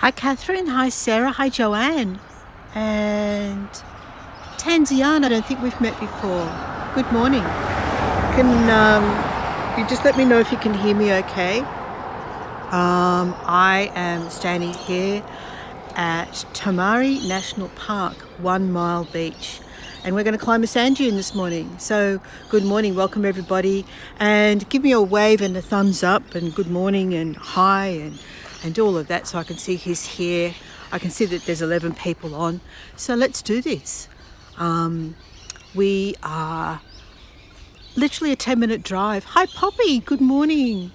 Hi Catherine, hi Sarah, hi Joanne, and Tanzian. I don't think we've met before. Good morning. Can you just let me know if you can hear me okay? I am standing here at Tamari National Park, 1 Mile Beach, and we're going to climb a sand dune this morning. So good morning, welcome everybody, and give me a wave and a thumbs up and good morning and hi and all of that so I can see who's here. I can see that there's 11 people on, so let's do this. We are literally a 10-minute drive. Hi Poppy, good morning.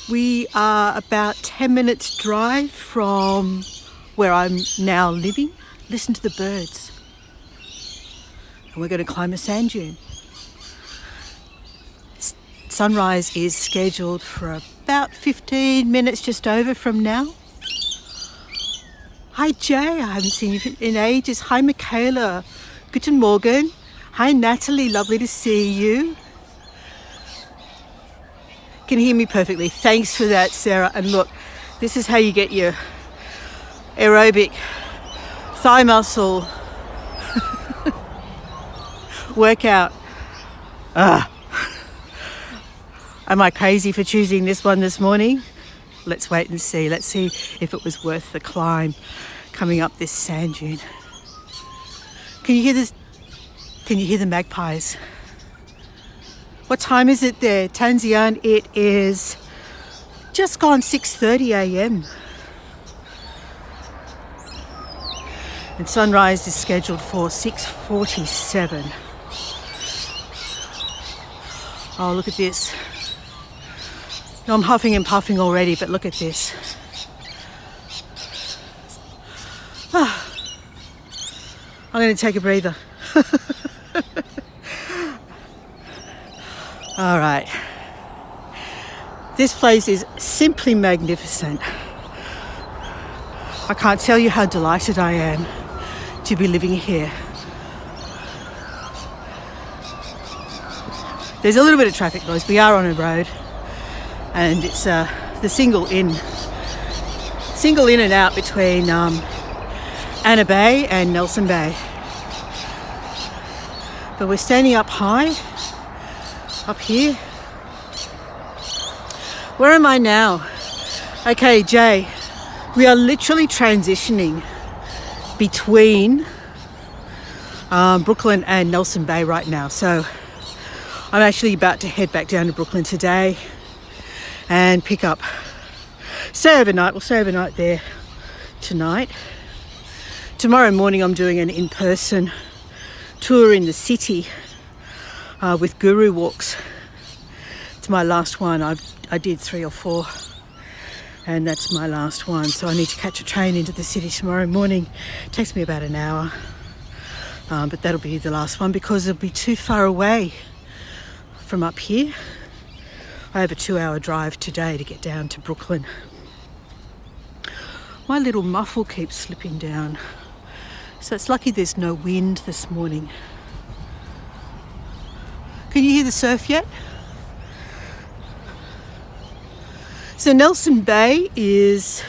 We are about 10 minutes drive from where I'm now living. Listen to the birds. And we're going to climb a sand dune. Sunrise is scheduled for about 15 minutes just over from now. Hi Jay, I haven't seen you in ages. Hi Michaela, guten Morgen. Hi Natalie, lovely to see you. Can hear me perfectly. Thanks for that, Sarah. And look, this is how you get your aerobic thigh muscle workout. Am I crazy for choosing this one this morning? Let's wait and see. Let's see if it was worth the climb coming up this sand dune. Can you hear this? Can you hear the magpies? What time is it there? Tanzian, it is just gone 6:30 a.m. And sunrise is scheduled for 6:47. Oh, look at this. No, I'm huffing and puffing already, but look at this. I'm going to take a breather. All right. This place is simply magnificent. I can't tell you how delighted I am to be living here. There's a little bit of traffic noise. We are on a road, and it's the single in and out between Anna Bay and Nelson Bay. But we're standing up high, up here. Where am I now? Okay, Jay, we are literally transitioning between Brooklyn and Nelson Bay right now. So I'm actually about to head back down to Brooklyn today and pick up, stay overnight. We'll stay overnight there tonight. Tomorrow morning I'm doing an in-person tour in the city with Guru Walks. It's my last one. I did 3 or 4 and that's my last one. So I need to catch a train into the city tomorrow morning. It takes me about an hour, but that'll be the last one because it'll be too far away from up here. I have a 2-hour drive today to get down to Brooklyn. My little muffle keeps slipping down. So it's lucky there's no wind this morning. Can you hear the surf yet? So Nelson Bay is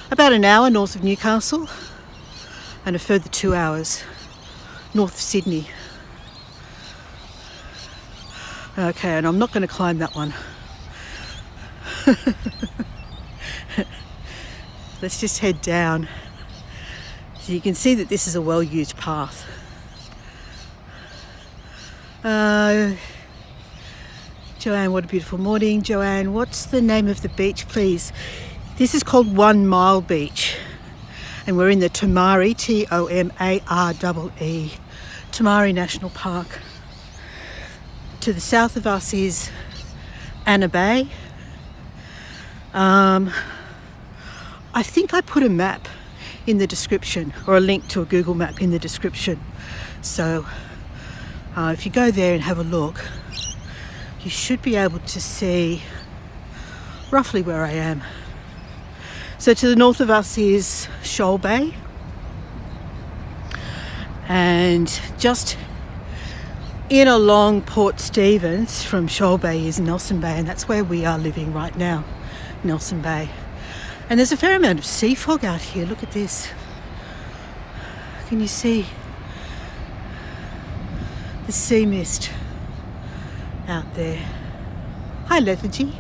about an hour north of Newcastle and a further 2 hours north of Sydney. Okay, and I'm not going to climb that one. Let's just head down. So you can see that this is a well-used path. Joanne, what a beautiful morning. Joanne, what's the name of the beach, please? This is called 1 Mile Beach. And we're in the Tamari, T-O-M-A-R-E-E, Tamari National Park. To the south of us is Anna Bay. I think I put a map in the description, or a link to a Google map in the description. So if you go there and have a look, you should be able to see roughly where I am. So to the north of us is Shoal Bay, and just in along Port Stephens from Shoal Bay is Nelson Bay, and that's where we are living right now, Nelson Bay. And there's a fair amount of sea fog out here. Look at this. Can you see the sea mist out there? Hi, lethargy.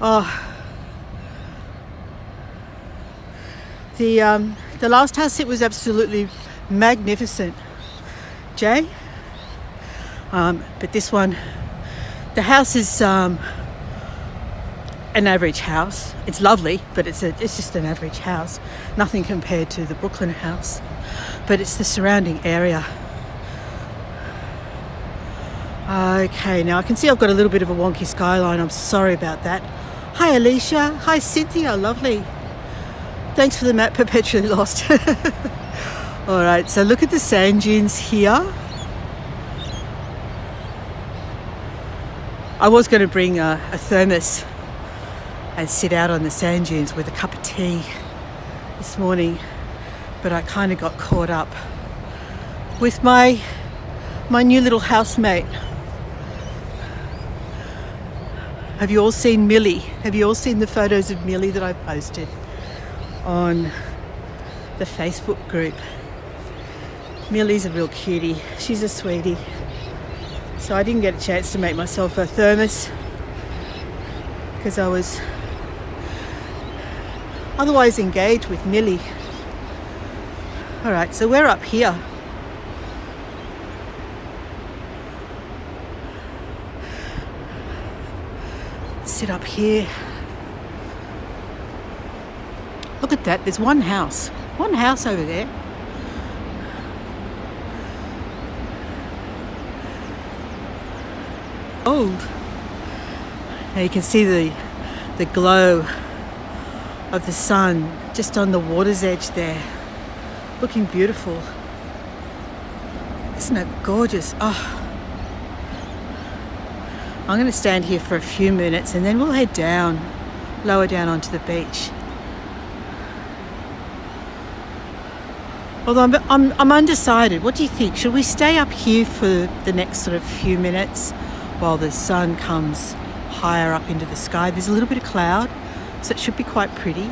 Oh, the last house, it was absolutely magnificent, Jay. But this one, the house is an average house. It's lovely, but it's just an average house. Nothing compared to the Brooklyn house, but it's the surrounding area. Okay, now I can see I've got a little bit of a wonky skyline. I'm sorry about that. Hi, Alicia. Hi, Cynthia. Lovely. Thanks for the map, perpetually lost. All right, so look at the sand dunes here. I was going to bring a thermos and sit out on the sand dunes with a cup of tea this morning, but I kind of got caught up with my new little housemate. Have you all seen Millie? Have you all seen the photos of Millie that I posted on the Facebook group? Millie's a real cutie. She's a sweetie. So I didn't get a chance to make myself a thermos because I was otherwise engaged with Millie. All right, so we're up here. Sit up here. Look at that, there's one house over there. Old. Now you can see the glow of the sun just on the water's edge there, looking beautiful. Isn't it gorgeous? Oh, I'm going to stand here for a few minutes and then we'll head down, lower down onto the beach. Although I'm undecided. What do you think? Should we stay up here for the next sort of few minutes while the sun comes higher up into the sky? There's a little bit of cloud, so it should be quite pretty.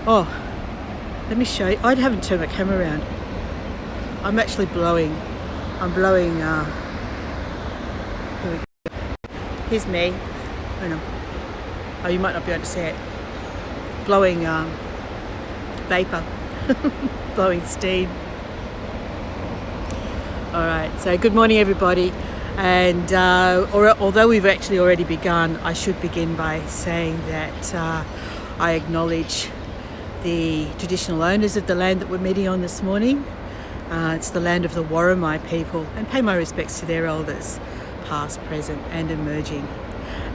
Oh, let me show you. I haven't turned my camera around. I'm actually blowing. I'm blowing, here we go. Here's me. Oh, you might not be able to see it. Blowing vapor, blowing steam. All right, so good morning everybody. And although we've actually already begun, I should begin by saying that I acknowledge the traditional owners of the land that we're meeting on this morning. It's the land of the Warramai people, and pay my respects to their elders, past, present and emerging.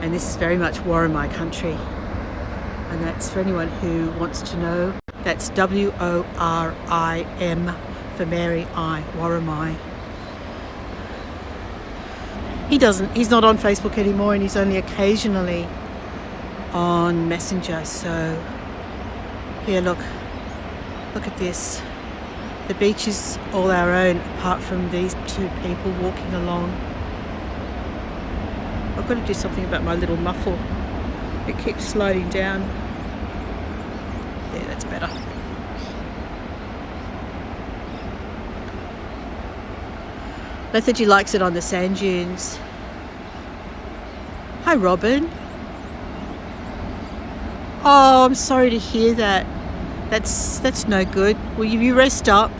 And this is very much Warramai country. And that's for anyone who wants to know. That's W-O-R-I-M for Mary I, Warramai. He's not on Facebook anymore, and he's only occasionally on Messenger. So here, look at this. The beach is all our own, apart from these two people walking along. I've got to do something about my little muffle. It keeps sliding down. There, that's better. Lethargy likes it on the sand dunes. Hi, Robin. Oh, I'm sorry to hear that. That's no good. Well, you rest up.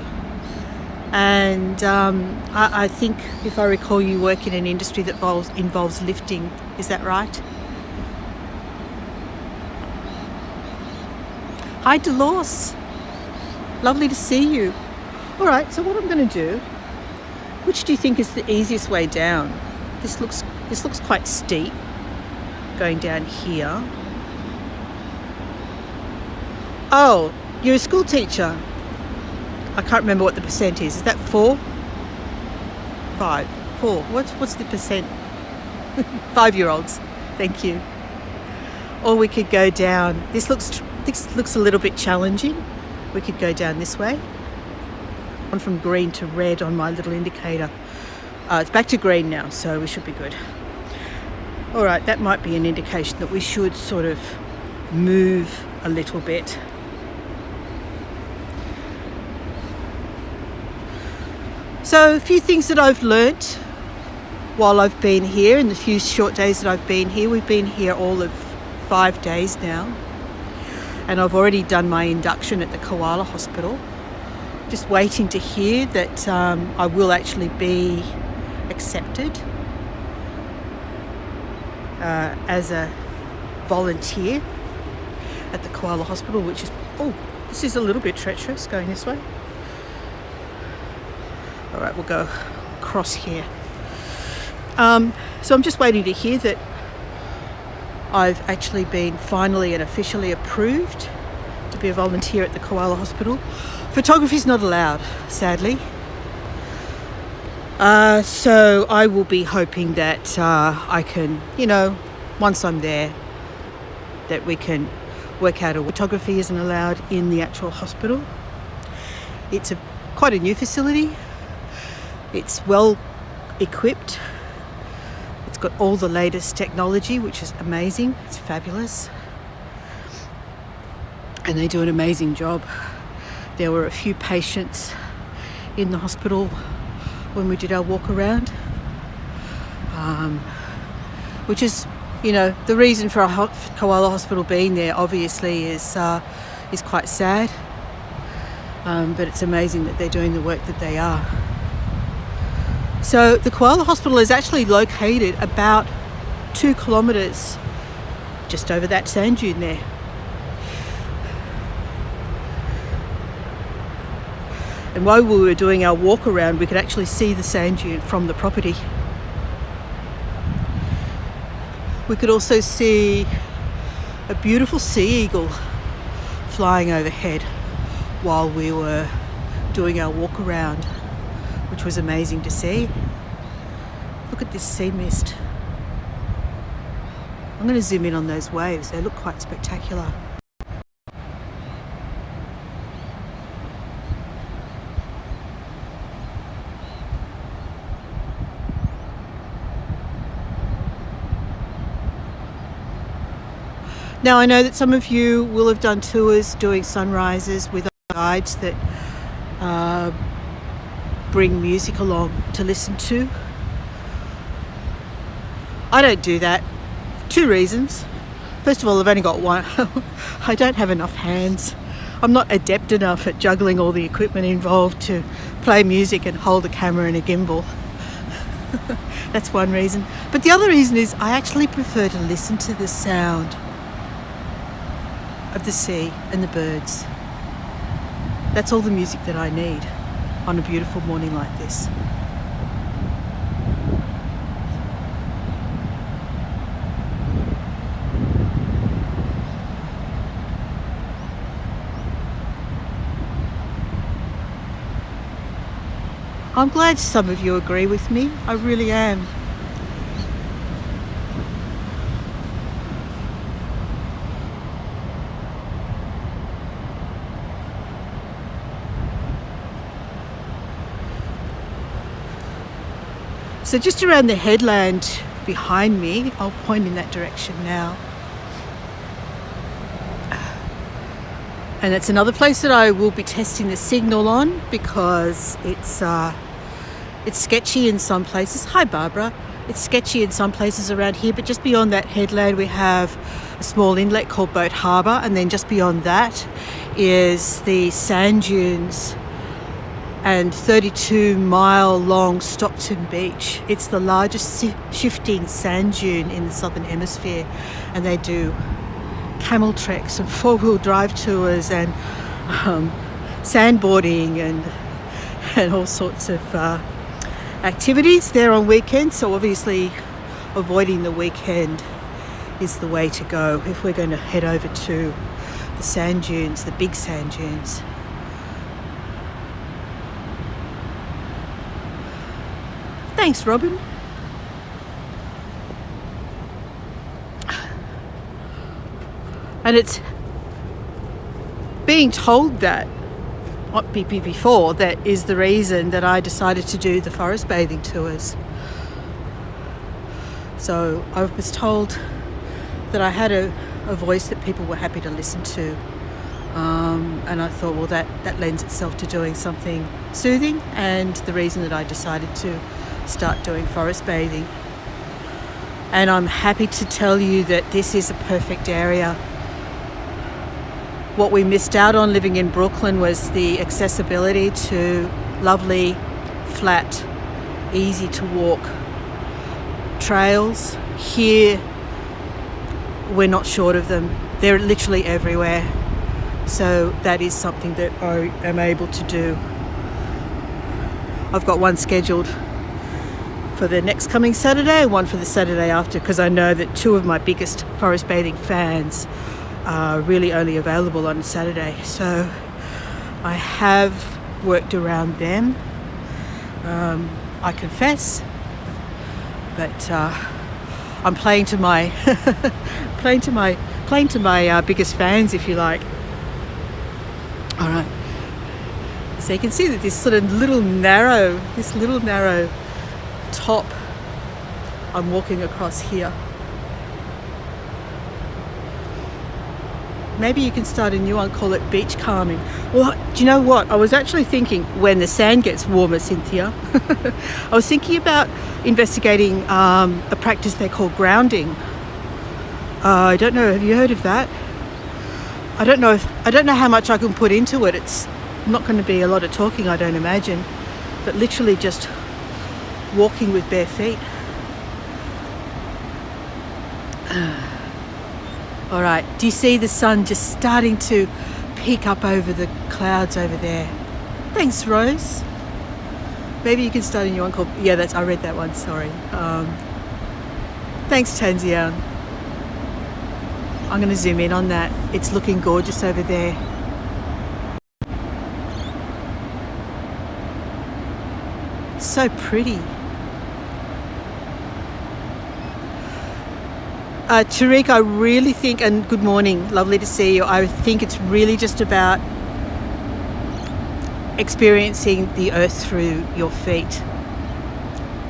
And I think, if I recall, you work in an industry that involves lifting. Is that right? Hi, Dolores. Lovely to see you. All right, so what I'm going to do, which do you think is the easiest way down? This looks quite steep, going down here. Oh, you're a school teacher. I can't remember what the percent is. Is that 4? 5? 4? What's the percent? 5-year-olds. Thank you. Or we could go down. This looks a little bit challenging. We could go down this way. On from green to red on my little indicator. It's back to green now, so we should be good. All right, that might be an indication that we should sort of move a little bit. So a few things that I've learnt while I've been here, in the few short days that I've been here. We've been here all of 5 days now, and I've already done my induction at the Koala Hospital. Just waiting to hear that I will actually be accepted as a volunteer at the Koala Hospital, which is, oh, this is a little bit treacherous going this way. All right, we'll go across here. So I'm just waiting to hear that I've actually been finally and officially approved to be a volunteer at the Koala Hospital. Photography is not allowed, sadly. So I will be hoping that I can, once I'm there, that we can work out photography isn't allowed in the actual hospital. It's quite a new facility. It's well equipped. It's got all the latest technology, which is amazing. It's fabulous. And they do an amazing job. There were a few patients in the hospital when we did our walk around, which is, the reason for our Koala Hospital being there obviously is quite sad, but it's amazing that they're doing the work that they are. So the Koala Hospital is actually located about 2 kilometres just over that sand dune there. And while we were doing our walk around, we could actually see the sand dune from the property. We could also see a beautiful sea eagle flying overhead while we were doing our walk around, which was amazing to see. Look at this sea mist. I'm going to zoom in on those waves. They look quite spectacular. Now, I know that some of you will have done tours doing sunrises with guides that bring music along to listen to. I don't do that. 2 reasons. First of all, I've only got one. I don't have enough hands. I'm not adept enough at juggling all the equipment involved to play music and hold a camera and a gimbal. That's one reason. But the other reason is I actually prefer to listen to the sound of the sea and the birds. That's all the music that I need on a beautiful morning like this. I'm glad some of you agree with me. I really am. So just around the headland behind me, I'll point in that direction now. And it's another place that I will be testing the signal on because it's sketchy in some places. Hi, Barbara. It's sketchy in some places around here, but just beyond that headland we have a small inlet called Boat Harbour, and then just beyond that is the sand dunes and 32-mile long Stockton Beach. It's the largest shifting sand dune in the Southern Hemisphere, and they do camel treks and 4-wheel drive tours and sandboarding and all sorts of activities there on weekends. So obviously avoiding the weekend is the way to go if we're going to head over to the sand dunes, the big sand dunes. Thanks, Robin. And it's being told that before, that is the reason that I decided to do the forest bathing tours. So I was told that I had a voice that people were happy to listen to. And I thought, well, that lends itself to doing something soothing, and the reason that I decided to start doing forest bathing. And I'm happy to tell you that this is a perfect area. What we missed out on living in Brooklyn was the accessibility to lovely, flat, easy to walk trails. Here, we're not short of them. They're literally everywhere. So that is something that I am able to do. I've got one scheduled for the next coming Saturday and one for the Saturday after, because I know that two of my biggest forest bathing fans are really only available on Saturday. So I have worked around them, I confess, but I'm playing to my biggest fans, if you like. All right, so you can see that this little narrow top I'm walking across here. Maybe you can start a new one, call it beach calming. Well, do you know what? I was actually thinking, when the sand gets warmer, Cynthia, I was thinking about investigating a practice they call grounding. I don't know, have you heard of that? I don't know how much I can put into it. It's not going to be a lot of talking, I don't imagine, but literally just walking with bare feet. All right, do you see the sun just starting to peek up over the clouds over there? Thanks, Rose. Maybe you can start a new one called, I read that one, sorry. Thanks, Tanzian. I'm going to zoom in on that. It's looking gorgeous over there. So pretty. Tariq, I really think, and good morning, lovely to see you. I think it's really just about experiencing the earth through your feet,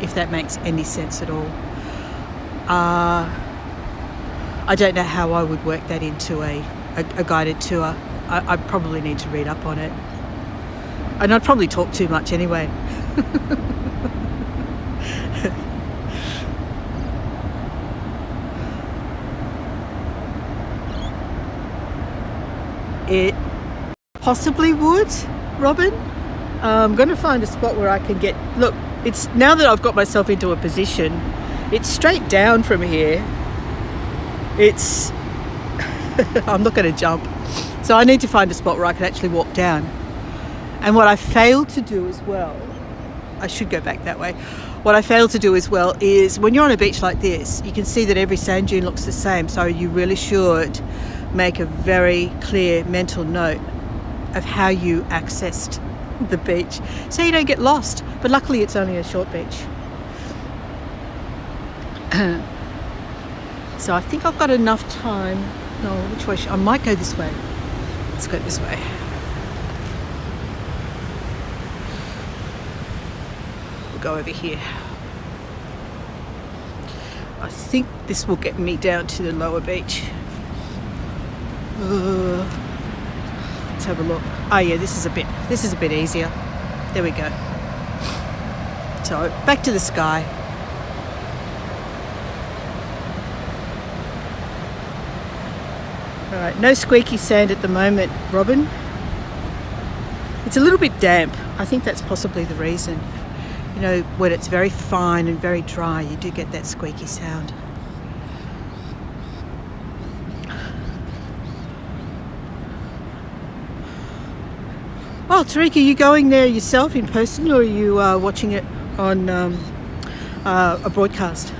if that makes any sense at all. I don't know how I would work that into a guided tour. I probably need to read up on it. And I'd probably talk too much anyway. It possibly would, Robin. I'm going to find a spot where I can get... Look, it's now that I've got myself into a position, it's straight down from here. It's... I'm not going to jump. So I need to find a spot where I can actually walk down. And what I failed to do as well, I should go back that way. What I failed to do as well is, when you're on a beach like this, you can see that every sand dune looks the same. So you really should make a very clear mental note of how you accessed the beach, so you don't get lost. But luckily it's only a short beach. So I think I've got enough time. No, which way? I might go this way. Let's go this way. We'll go over here. I think this will get me down to the lower beach. Let's have a look. Oh yeah, this is a bit easier. There we go. So back to the sky. All right, no squeaky sand at the moment, Robin. It's a little bit damp. I think that's possibly the reason. You know, when it's very fine and very dry, you do get that squeaky sound. Oh, Tariq, are you going there yourself in person, or are you watching it on a broadcast?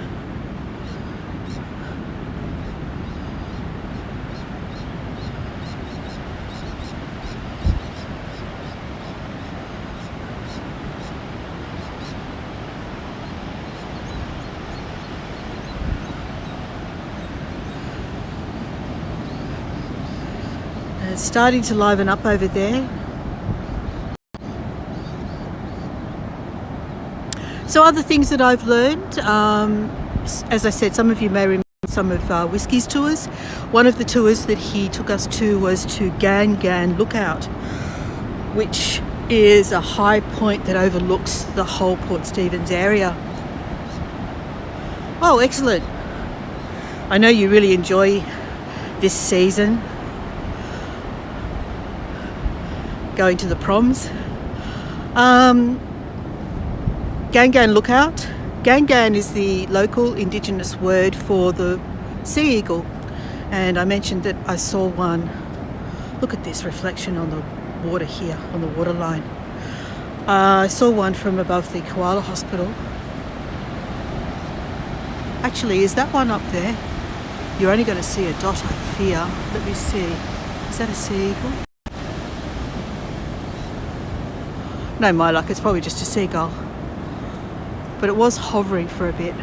It's starting to liven up over there. So other things that I've learned, as I said, some of you may remember some of Whiskey's tours. One of the tours that he took us to was to Gan Gan Lookout, which is a high point that overlooks the whole Port Stephens area. Oh, excellent. I know you really enjoy this season going to the proms. Gan Gan Lookout. Gan Gan is the local indigenous word for the sea eagle, and I mentioned that I saw one. Look at this reflection on the water here, on the water line. I saw one from above the koala hospital. Actually, is that one up there? You're only going to see a dot, I fear. Let me see. Is that a sea eagle? No, my luck, it's probably just a seagull. But it was hovering for a bit.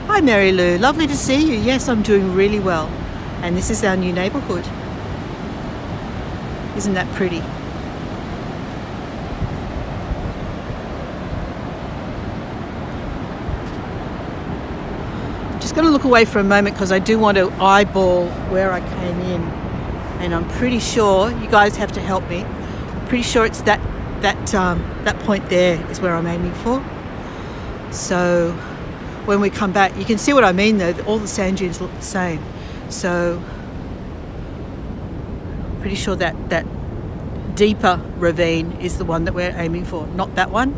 Hi Mary Lou, lovely to see you. Yes, I'm doing really well. And this is our new neighbourhood. Isn't that pretty? Just going to look away for a moment because I do want to eyeball where I came in. And I'm pretty sure, you guys have to help me, I'm pretty sure it's that point there is where I'm aiming for. So when we come back, you can see what I mean though, all the sand dunes look the same. So pretty sure that deeper ravine is the one that we're aiming for, not that one.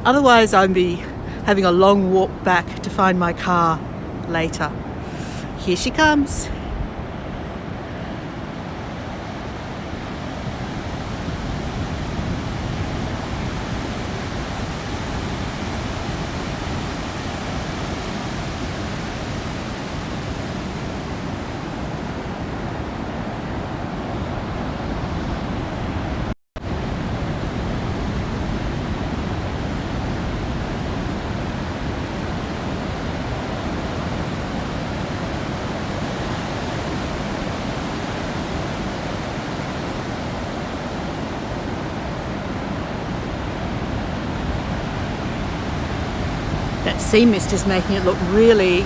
Otherwise I'll be having a long walk back to find my car later. Here she comes. That sea mist is making it look really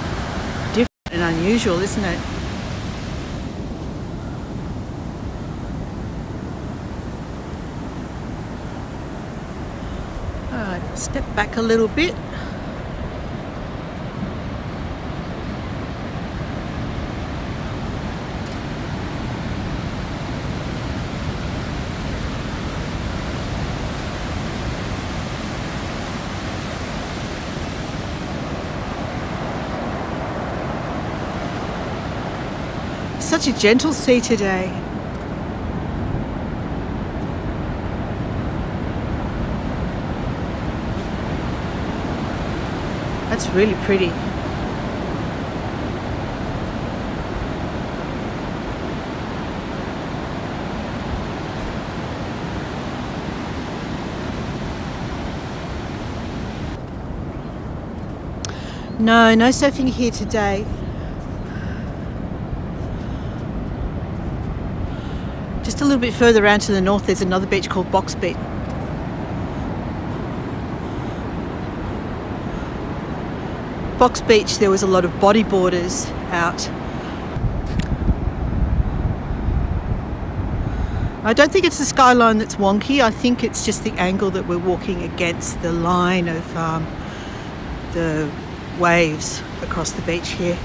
different and unusual, isn't it? Alright, step back a little bit. Such a gentle sea today. That's really pretty. No surfing here today. Just a little bit further around to the north, there's another beach called Box Beach. Box Beach, there was a lot of bodyboarders out. I don't think it's the skyline that's wonky. I think it's just the angle that we're walking against the line of the waves across the beach here.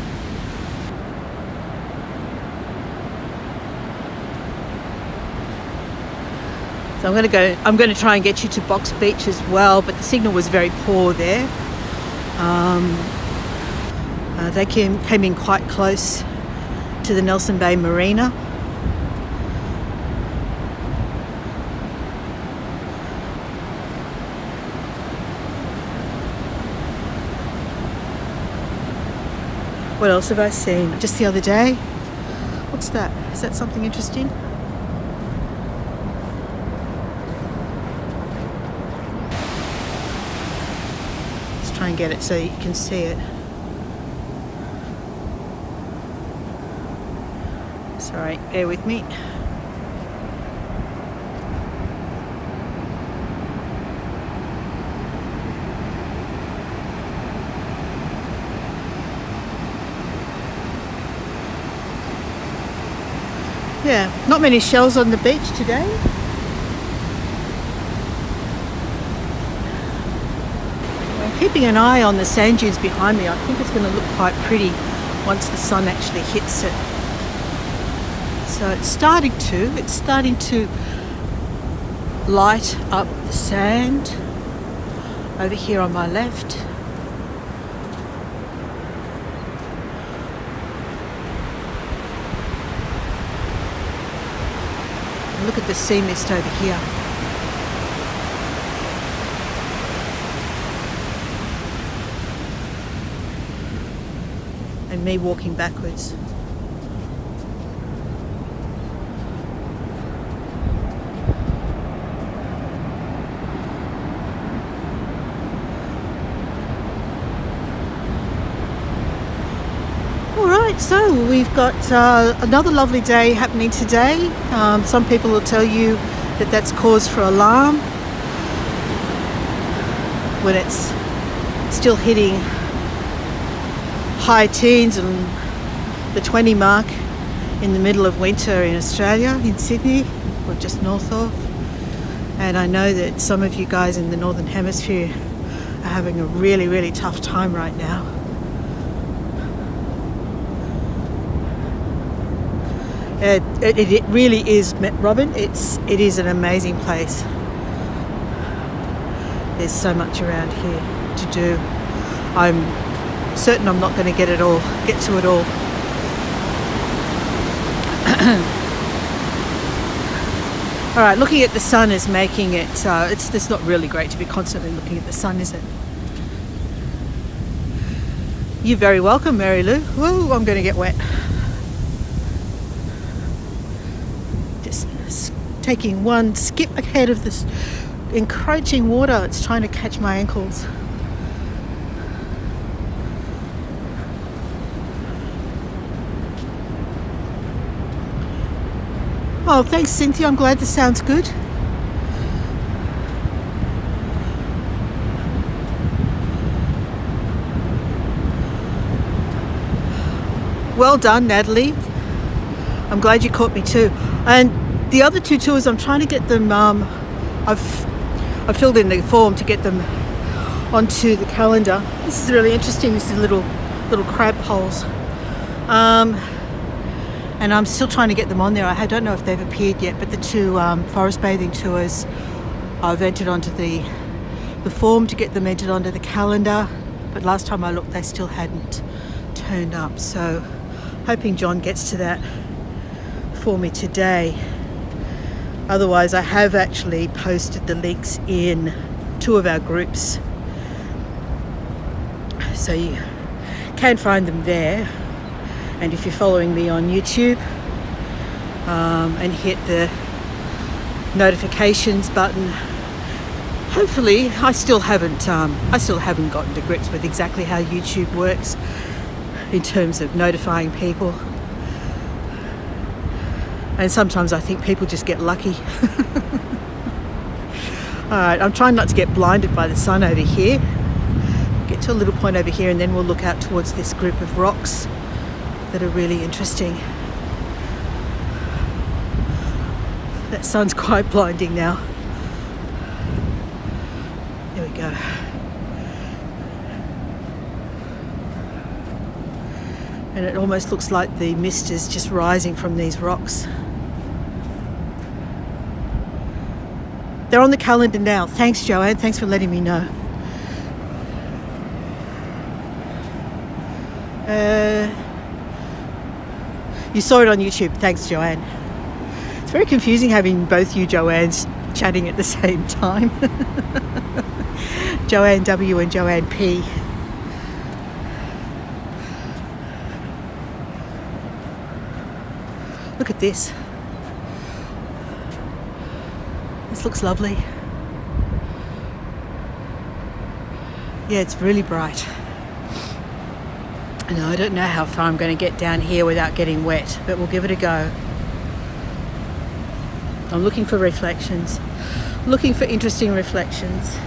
So I'm going to try and get you to Box Beach as well, but the signal was very poor there. They came in quite close to the Nelson Bay Marina. What else have I seen? Just the other day. What's that? Is that something interesting? Try and get it so you can see it. Sorry, bear with me. Yeah, not many shells on the beach today. I'm keeping an eye on the sand dunes behind me. I think it's going to look quite pretty once the sun actually hits it. So it's starting to light up the sand over here on my left. Look at the sea mist over here. And me walking backwards. Alright, so we've got another lovely day happening today. Some people will tell you that that's cause for alarm when it's still hitting high teens and the 20 mark in the middle of winter in Australia, in Sydney, or just north of. And I know that some of you guys in the Northern Hemisphere are having a really, really tough time right now. It really is, Robin, it is an amazing place. There's so much around here to do. I'm certain I'm not going to get to it all. All right, looking at the sun is making it, it's not really great to be constantly looking at the sun, is it? You're very welcome, Mary Lou. Whoa, I'm going to get wet. Just taking one skip ahead of this encroaching water. It's trying to catch my ankles. Oh, thanks, Cynthia. I'm glad this sounds good. Well done, Natalie. I'm glad you caught me too. And the other two tours, I'm trying to get them. I've filled in the form to get them onto the calendar. This is really interesting. This is little crab holes. And I'm still trying to get them on there. I don't know if they've appeared yet, but the two forest bathing tours, I've entered onto the form to get them entered onto the calendar. But last time I looked, they still hadn't turned up. So hoping John gets to that for me today. Otherwise, I have actually posted the links in two of our groups. So you can find them there. And if you're following me on YouTube and hit the notifications button, hopefully I still haven't gotten to grips with exactly how YouTube works in terms of notifying people. And sometimes I think people just get lucky. Alright, I'm trying not to get blinded by the sun over here. Get to a little point over here and then we'll look out towards this group of rocks that are really interesting. That sun's quite blinding now. There we go. And it almost looks like the mist is just rising from these rocks. They're on the calendar now. Thanks, Joanne. Thanks for letting me know. You saw it on YouTube. Thanks, Joanne. It's very confusing having both you Joannes chatting at the same time. Joanne W and Joanne P. Look at this. This looks lovely. Yeah, it's really bright. No, I don't know how far I'm going to get down here without getting wet, but we'll give it a go. I'm looking for reflections, looking for interesting reflections.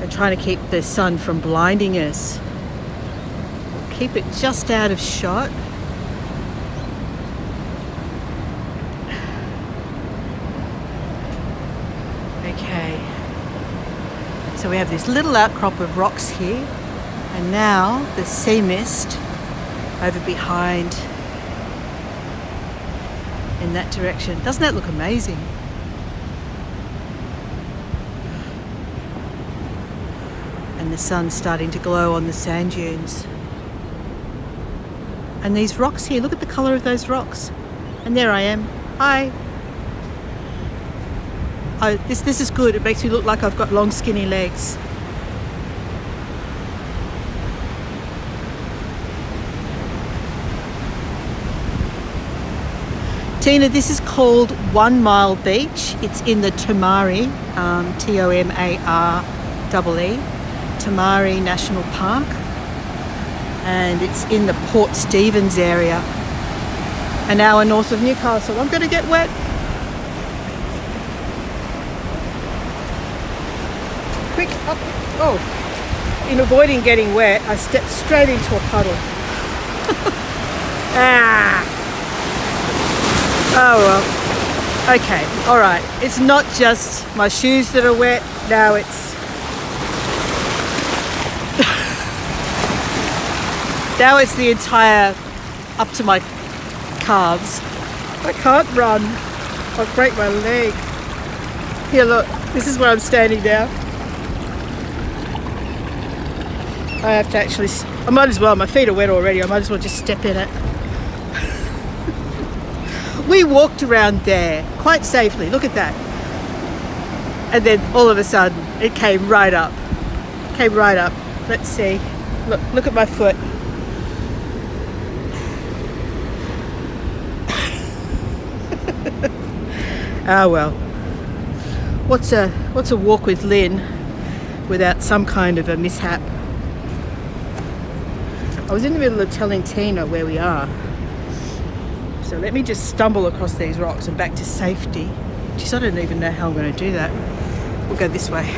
I'm trying to keep the sun from blinding us. Keep it just out of shot. Okay, so we have this little outcrop of rocks here, and now the sea mist over behind in that direction. Doesn't that look amazing? And the sun's starting to glow on the sand dunes. And these rocks here, look at the colour of those rocks. And there I am. Hi. Oh, this is good. It makes me look like I've got long skinny legs. Tina, this is called 1 Mile Beach. It's in the Tomare, Tomare, Tomare National Park. And it's in the Port Stephens area, an hour north of Newcastle. I'm going to get wet. Quick up. Oh, in avoiding getting wet, I stepped straight into a puddle. Oh well. Okay, all right. It's not just my shoes that are wet. Now it's now it's the entire up to my calves. I can't run. I'll break my leg. Here, look. This is where I'm standing now. I have to actually, I might as well, my feet are wet already, I might as well just step in it. We walked around there quite safely, look at that. And then all of a sudden, it came right up. Let's see, look at my foot. Ah well, what's a walk with Lynn without some kind of a mishap? I was in the middle of telling Tina where we are. So let me just stumble across these rocks and back to safety. Geez, I don't even know how I'm going to do that. We'll go this way.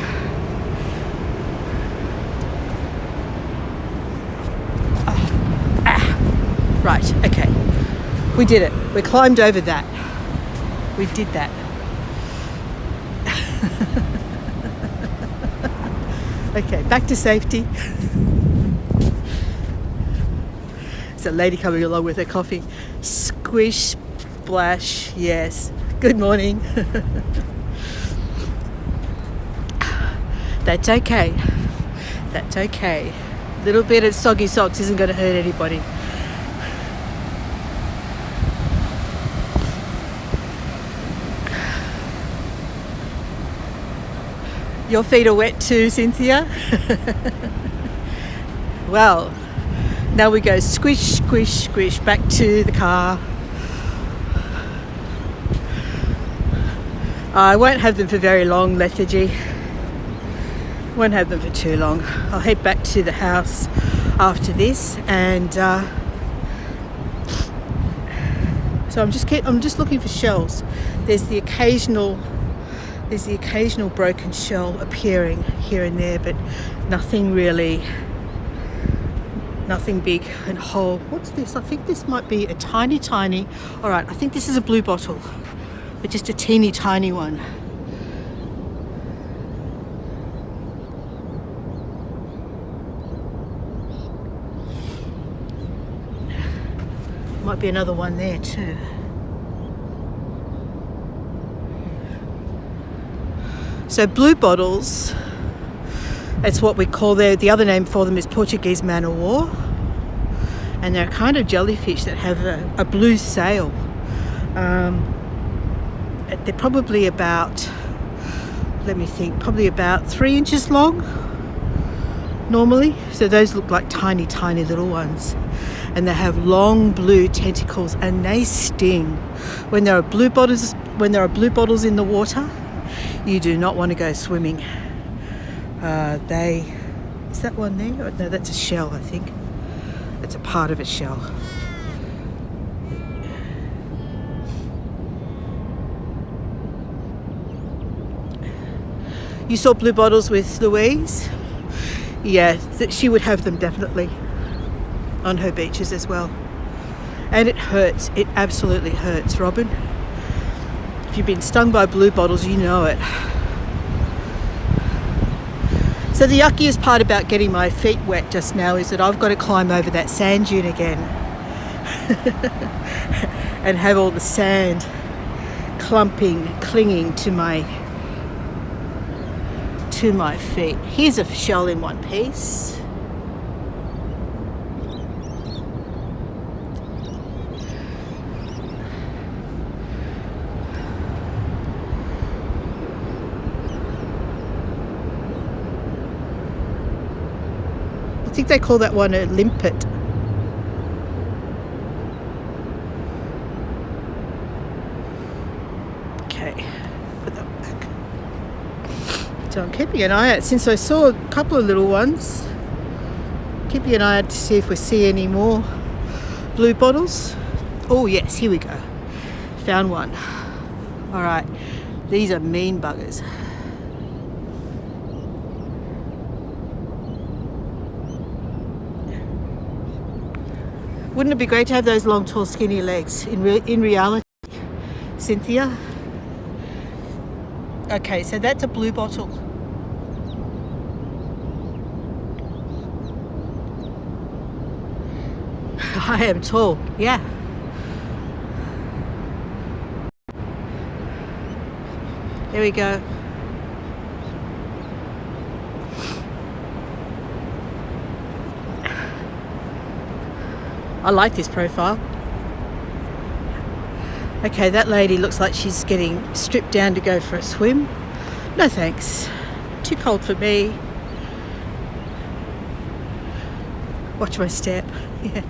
Right, okay. We did it. We climbed over that. We did that. Okay, back to safety. There's a lady coming along with her coffee. Squish, splash, yes. Good morning. That's okay. That's okay. A little bit of soggy socks isn't going to hurt anybody. Your feet are wet too, Cynthia? Well, now we go squish, squish, squish back to the car. I won't have them for very long, lethargy. Won't have them for too long. I'll head back to the house after this, and so I'm just looking for shells. There's the occasional broken shell appearing here and there, but nothing really, nothing big and whole. What's this? I think this might be a tiny, all right, I think this is a blue bottle, but just a teeny tiny one. Might be another one there too. So blue bottles, it's what we call the other name for them is Portuguese man-o'-war, and they're a kind of jellyfish that have a blue sail. They're probably about, let me think, probably about 3 inches long normally. So those look like tiny little ones, and they have long blue tentacles, and they sting. When there are blue bottles in the water, You do not want to go swimming. Is that one there? No, that's a shell, I think. It's a part of a shell. You saw blue bottles with Louise? Yeah, she would have them definitely on her beaches as well. And it hurts. It absolutely hurts, Robin. If you've been stung by blue bottles, you know it. So the yuckiest part about getting my feet wet just now is that I've got to climb over that sand dune again and have all the sand clinging to my feet. Here's a shell in one piece. I think they call that one a limpet. Okay, put that back. So I'm keeping an eye out, since I saw a couple of little ones, keeping an eye out to see if we see any more blue bottles. Oh yes, here we go. Found one. All right, these are mean buggers. Wouldn't it be great to have those long, tall, skinny legs in reality, Cynthia? Okay, so that's a blue bottle. I am tall, yeah. There we go. I like this profile. Okay, that lady looks like she's getting stripped down to go for a swim. No thanks. Too cold for me. Watch my step. Yeah.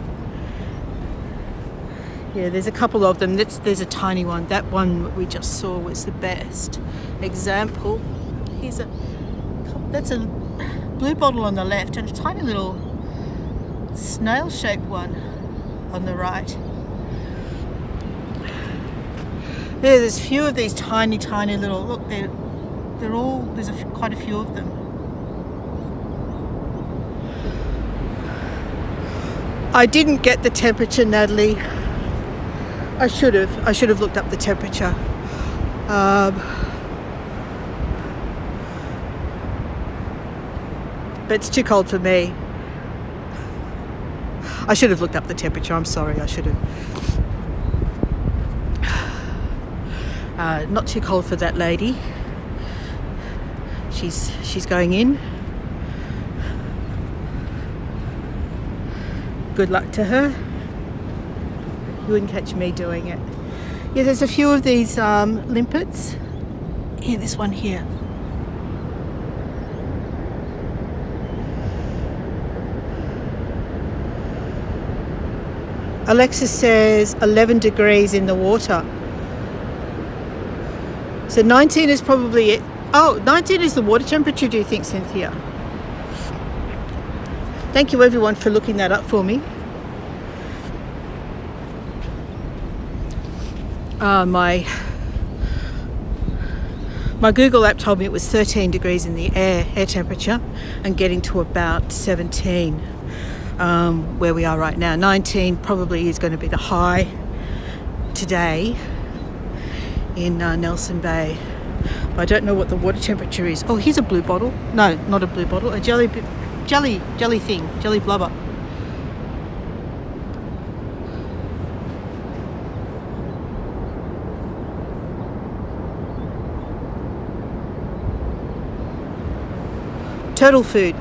Yeah, there's a couple of them. There's a tiny one. That one we just saw was the best example. That's a blue bottle on the left and a tiny little snail-shaped one on the right. Yeah, there's a few of these tiny little, look, they're all, there's quite a few of them. I didn't get the temperature, Natalie. I should have looked up the temperature. But it's too cold for me. I should have looked up the temperature. I'm sorry, I should have. Not too cold for that lady. She's going in. Good luck to her. You wouldn't catch me doing it. Yeah, there's a few of these limpets. Here, this one here. Alexis says 11 degrees in the water. So 19 is probably it. Oh, 19 is the water temperature, do you think, Cynthia? Thank you everyone for looking that up for me. My Google app told me it was 13 degrees in the air temperature and getting to about 17 where we are right now. 19 probably is going to be the high today in Nelson Bay. But I don't know what the water temperature is. Oh, here's a blue bottle. No, not a blue bottle. A jelly blubber. Turtle food.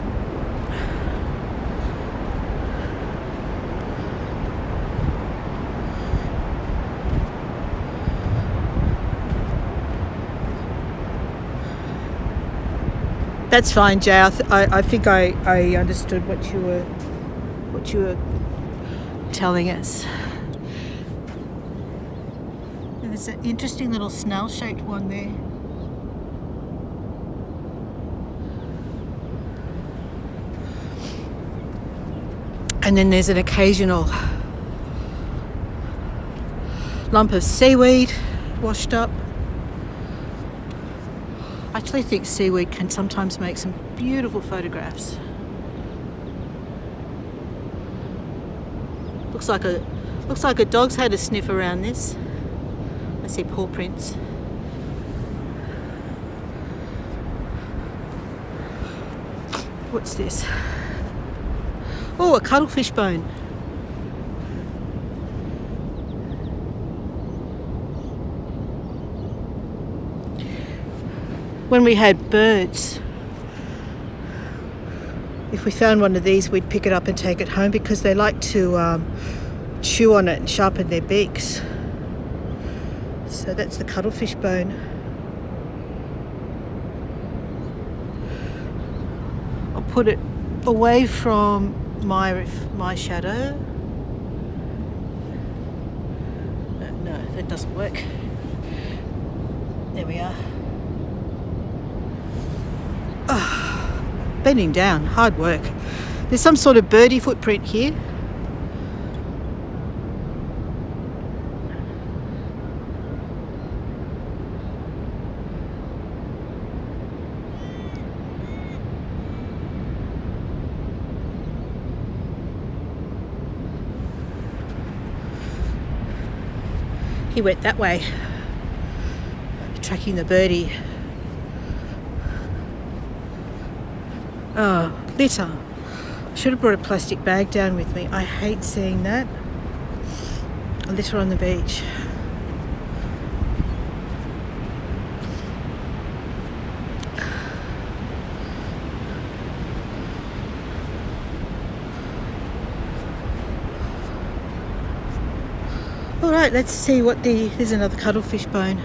That's fine, Jay. I think I understood what you were telling us. And there's an interesting little snail-shaped one there. And then there's an occasional lump of seaweed washed up. I actually think seaweed can sometimes make some beautiful photographs. Looks like a dog's had a sniff around this. I see paw prints. What's this? Oh, a cuttlefish bone. When we had birds, if we found one of these, we'd pick it up and take it home because they like to chew on it and sharpen their beaks. So that's the cuttlefish bone. I'll put it away from my shadow. No, that doesn't work. There we are. Bending down, hard work. There's some sort of birdie footprint here. He went that way, tracking the birdie. Oh, litter. I should have brought a plastic bag down with me. I hate seeing that. Litter on the beach. All right, let's see what there's another cuttlefish bone.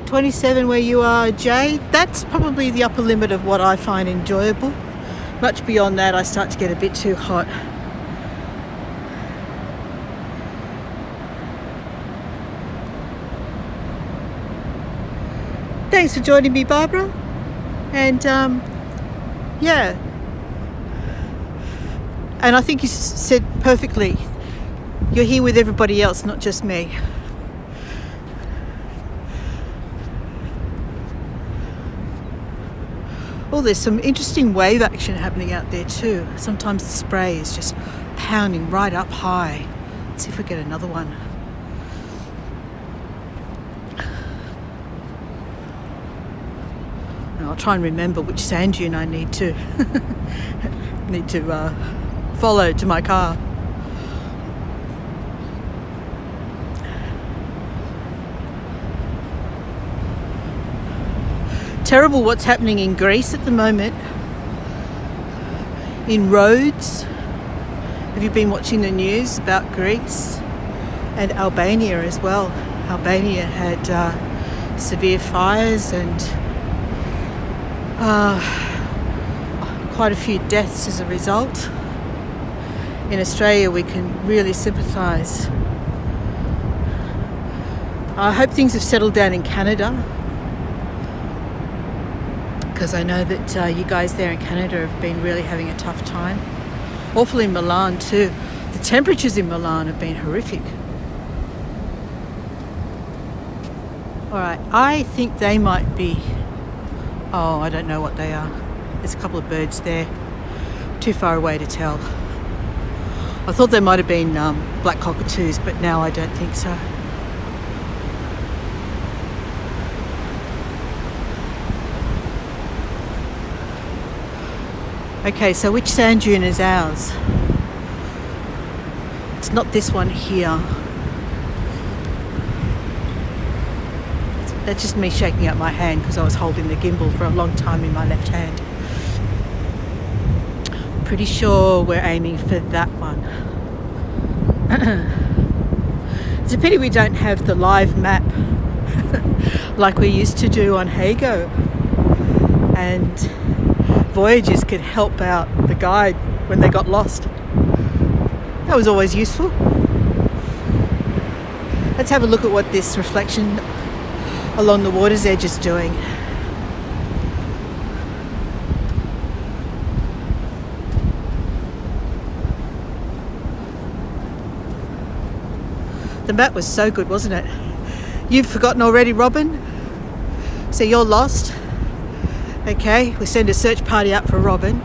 27 where you are, Jay. That's probably the upper limit of what I find enjoyable. Much beyond that, I start to get a bit too hot. Thanks for joining me, Barbara. And yeah. And I think you said perfectly, you're here with everybody else, not just me. Oh, there's some interesting wave action happening out there too. Sometimes the spray is just pounding right up high. Let's see if we get another one. And I'll try and remember which sand dune I need to follow to my car. Terrible what's happening in Greece at the moment. In Rhodes. Have you been watching the news about Greece? And Albania as well. Albania had severe fires and quite a few deaths as a result. In Australia we can really sympathise. I hope things have settled down in Canada, because I know that you guys there in Canada have been really having a tough time. Awful in Milan too. The temperatures in Milan have been horrific. Alright, I think they might be... Oh, I don't know what they are. There's a couple of birds there. Too far away to tell. I thought they might have been black cockatoos, but now I don't think so. Okay, so which sand dune is ours? It's not this one here. That's just me shaking out my hand because I was holding the gimbal for a long time in my left hand. Pretty sure we're aiming for that one. It's a pity we don't have the live map like we used to do on Hago. And voyagers could help out the guide when they got lost. That was always useful. Let's have a look at what this reflection along the water's edge is doing. The map was so good, wasn't it? You've forgotten already, Robin? So you're lost? Okay, we send a search party out for Robin.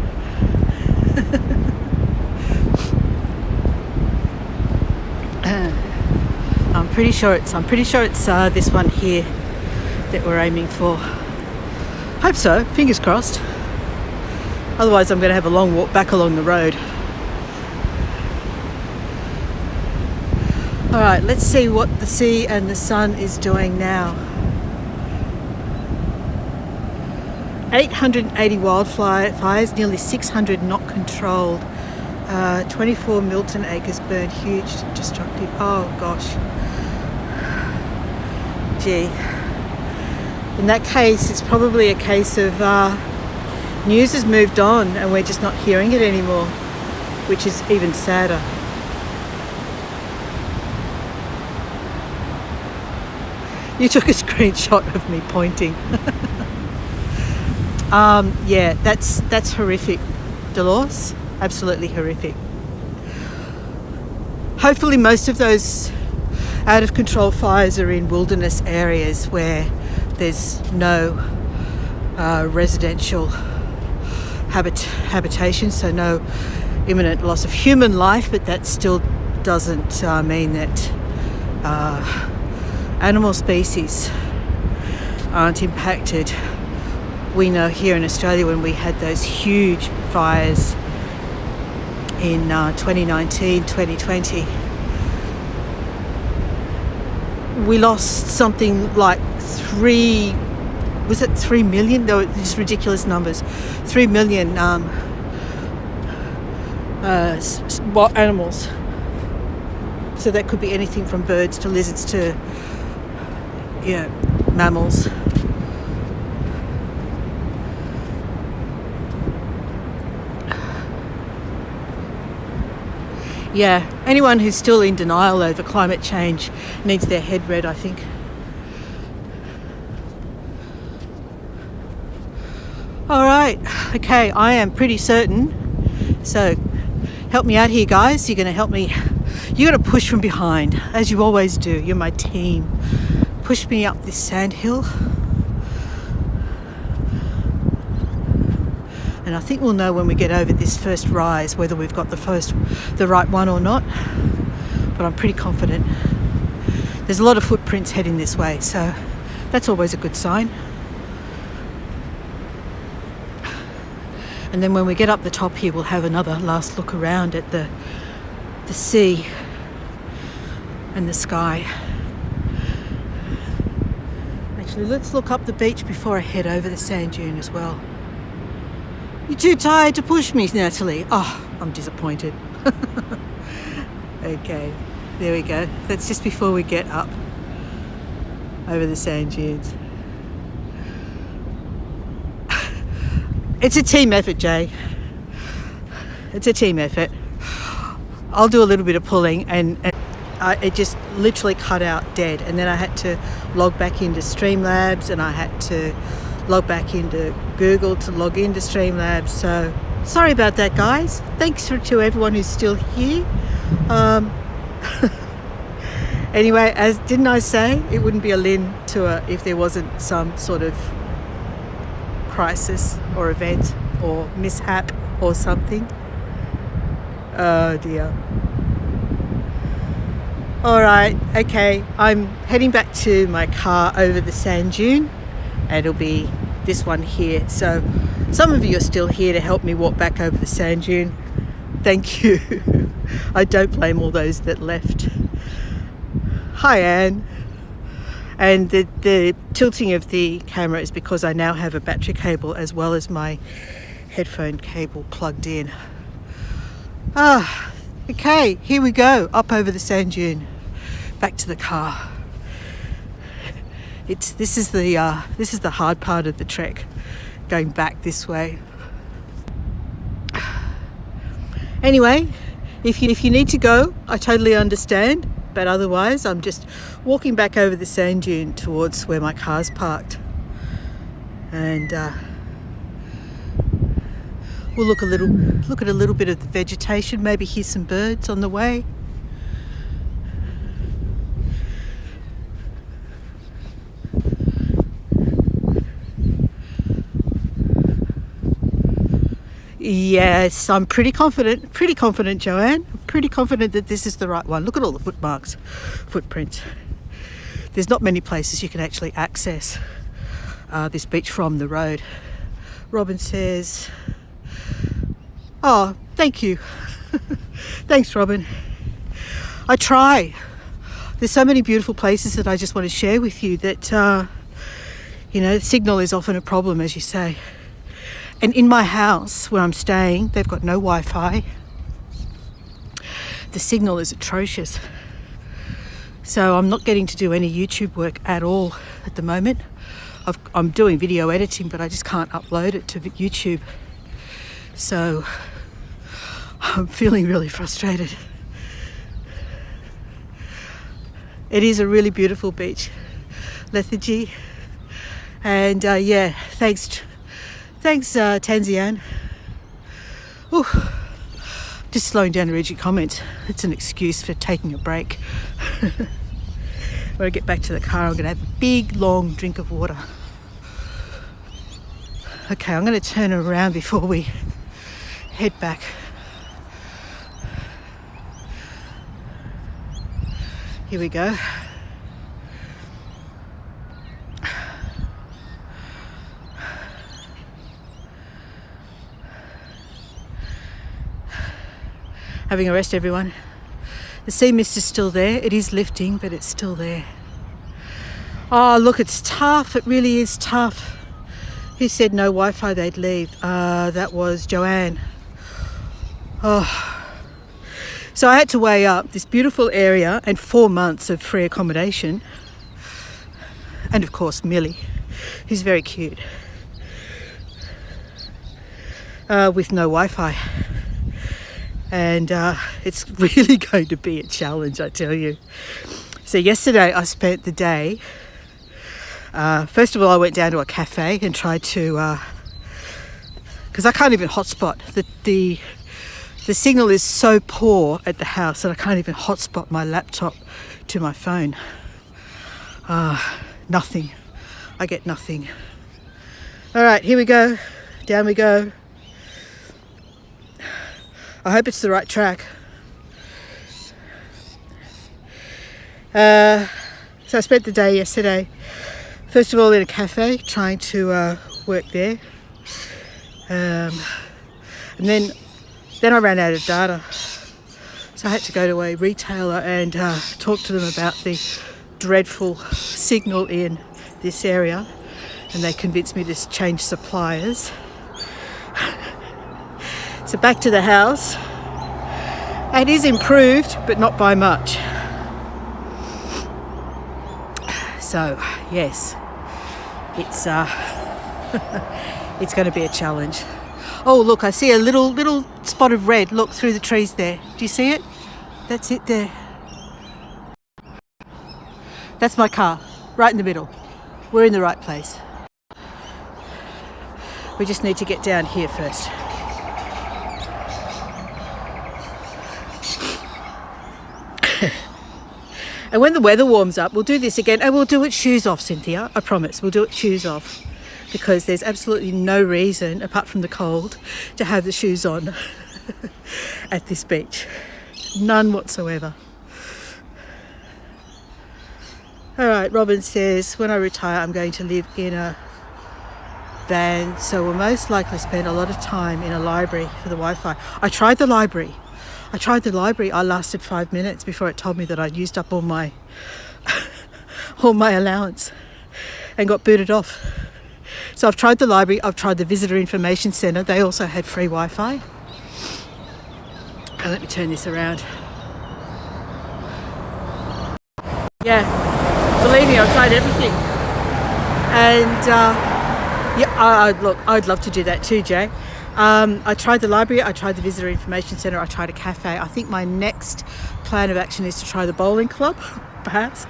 I'm pretty sure it's this one here that we're aiming for. Hope so, fingers crossed. Otherwise I'm going to have a long walk back along the road. Alright, let's see what the sea and the sun is doing now. 880 wildfires, nearly 600 not controlled. 24 Milton acres burned, huge, destructive. Oh gosh. Gee. In that case, it's probably a case of news has moved on and we're just not hearing it anymore, which is even sadder. You took a screenshot of me pointing. Yeah, that's horrific, Dolores. Absolutely horrific. Hopefully most of those out of control fires are in wilderness areas where there's no residential habitation, so no imminent loss of human life, but that still doesn't mean that animal species aren't impacted. We know here in Australia when we had those huge fires in 2019, 2020, we lost something like 3 million? There were just ridiculous numbers. 3 million animals. So that could be anything from birds to lizards to mammals. Yeah, anyone who's still in denial over climate change needs their head read, I think. All right, okay, I am pretty certain. So help me out here, guys. You're going to help me. You're going to push from behind, as you always do. You're my team. Push me up this sand hill. And I think we'll know when we get over this first rise whether we've got the right one or not. But I'm pretty confident. There's a lot of footprints heading this way, so that's always a good sign. And then when we get up the top here, we'll have another last look around at the sea and the sky. Actually, let's look up the beach before I head over the sand dune as well. You're too tired to push me, Natalie. Oh, I'm disappointed. Okay, there we go. That's just before we get up over the sand dunes. It's a team effort, Jay. It's a team effort. I'll do a little bit of pulling and it just literally cut out dead. And then I had to log back into Streamlabs and I had to log back into Google to log into Streamlabs. So sorry about that, guys. Thanks to everyone who's still here. Anyway, as didn't I say it wouldn't be a Lynn tour if there wasn't some sort of crisis or event or mishap or something. Oh dear. All right, okay, I'm heading back to my car over the sand dune and it'll be this one here. So some of you are still here to help me walk back over the sand dune. Thank you. I don't blame all those that left. Hi, Anne. And the tilting of the camera is because I now have a battery cable as well as my headphone cable plugged in. Okay, here we go, up over the sand dune, back to the car. This is the hard part of the trek, going back this way. Anyway, if you need to go, I totally understand. but otherwise I'm just walking back over the sand dune towards where my car's parked, and we'll look at a little bit of the vegetation, maybe hear some birds on the way. Yes, I'm pretty confident, Joanne. I'm pretty confident that this is the right one. Look at all the footprints. There's not many places you can actually access this beach from the road. Robin says, oh, thank you. Thanks, Robin. I try. There's so many beautiful places that I just want to share with you that, signal is often a problem, as you say. And in my house where I'm staying, they've got no Wi-Fi. The signal is atrocious. So I'm not getting to do any YouTube work at all at the moment. I'm doing video editing, but I just can't upload it to YouTube. So I'm feeling really frustrated. It is a really beautiful beach, Lethargy. And Thanks, Tanzian. Ooh, just slowing down to read your comments. It's an excuse for taking a break. When I get back to the car, I'm going to have a big, long drink of water. Okay, I'm going to turn around before we head back. Here we go. Having a rest, everyone. The sea mist is still there. It is lifting, but it's still there. Oh, look, it's tough. It really is tough. Who said no Wi-Fi they'd leave? That was Joanne. Oh. So I had to weigh up this beautiful area and 4 months of free accommodation. And of course, Millie, who's very cute, with no Wi-Fi. And it's really going to be a challenge, I tell you. So yesterday I spent the day, first of all I went down to a cafe and tried to, because I can't even hotspot. The signal is so poor at the house that I can't even hotspot my laptop to my phone. Nothing. I get nothing. All right, here we go. Down we go. I hope it's the right track. So I spent the day yesterday, first of all in a cafe, trying to work there. And then I ran out of data. So I had to go to a retailer and talk to them about the dreadful signal in this area. And they convinced me to change suppliers. So back to the house. It is improved, but not by much. So yes, it's it's going to be a challenge. Oh look, I see a little spot of red. Look through the trees there. Do you see it? That's it there. That's my car, right in the middle. We're in the right place. We just need to get down here first. And when the weather warms up, we'll do this again, and we'll do it shoes off, Cynthia. I promise, we'll do it shoes off, because there's absolutely no reason, apart from the cold, to have the shoes on at this beach. None whatsoever. All right, Robin says, when I retire, I'm going to live in a van, so we'll most likely spend a lot of time in a library for the Wi-Fi. I tried the library. I lasted 5 minutes before it told me that I'd used up all my all my allowance and got booted off. So I've tried the library, I've tried the visitor information centre. They also had free Wi-Fi. And let me turn this around. Yeah, believe me, I've tried everything. And I'd love to do that too, Jay. I tried the library, I tried the visitor information centre, I tried a cafe. I think my next plan of action is to try the bowling club, perhaps.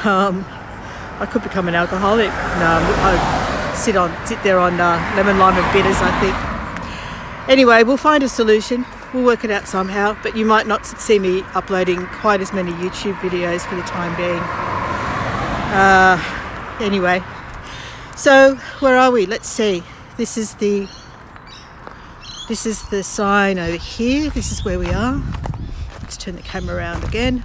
I could become an alcoholic. No, I sit there on lemon, lime and bitters, I think. Anyway, we'll find a solution. We'll work it out somehow, but you might not see me uploading quite as many YouTube videos for the time being. Anyway, so where are we? Let's see. This is the sign over here. This is where we are. Let's turn the camera around again.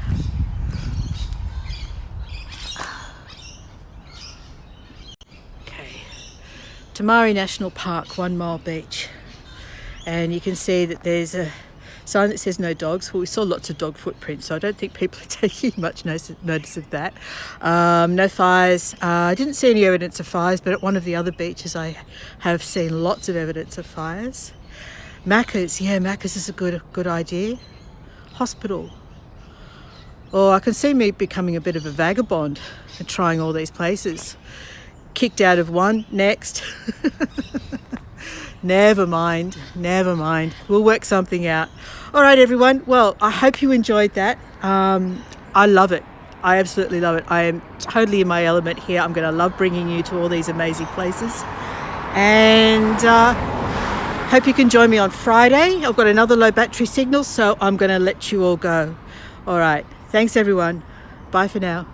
Okay, Tamari National Park, 1 Mile Beach. And you can see that there's a sign that says no dogs. Well, we saw lots of dog footprints, so I don't think people are taking much notice of that. No fires. I didn't see any evidence of fires, but at one of the other beaches I have seen lots of evidence of fires. Macca's, yeah, Macca's is a good idea. Hospital. Oh, I can see me becoming a bit of a vagabond and trying all these places. Kicked out of one, next. Never mind. We'll work something out. All right, everyone. Well, I hope you enjoyed that. I love it. I absolutely love it. I am totally in my element here. I'm going to love bringing you to all these amazing places. And hope you can join me on Friday. I've got another low battery signal, so I'm going to let you all go. All right. Thanks, everyone. Bye for now.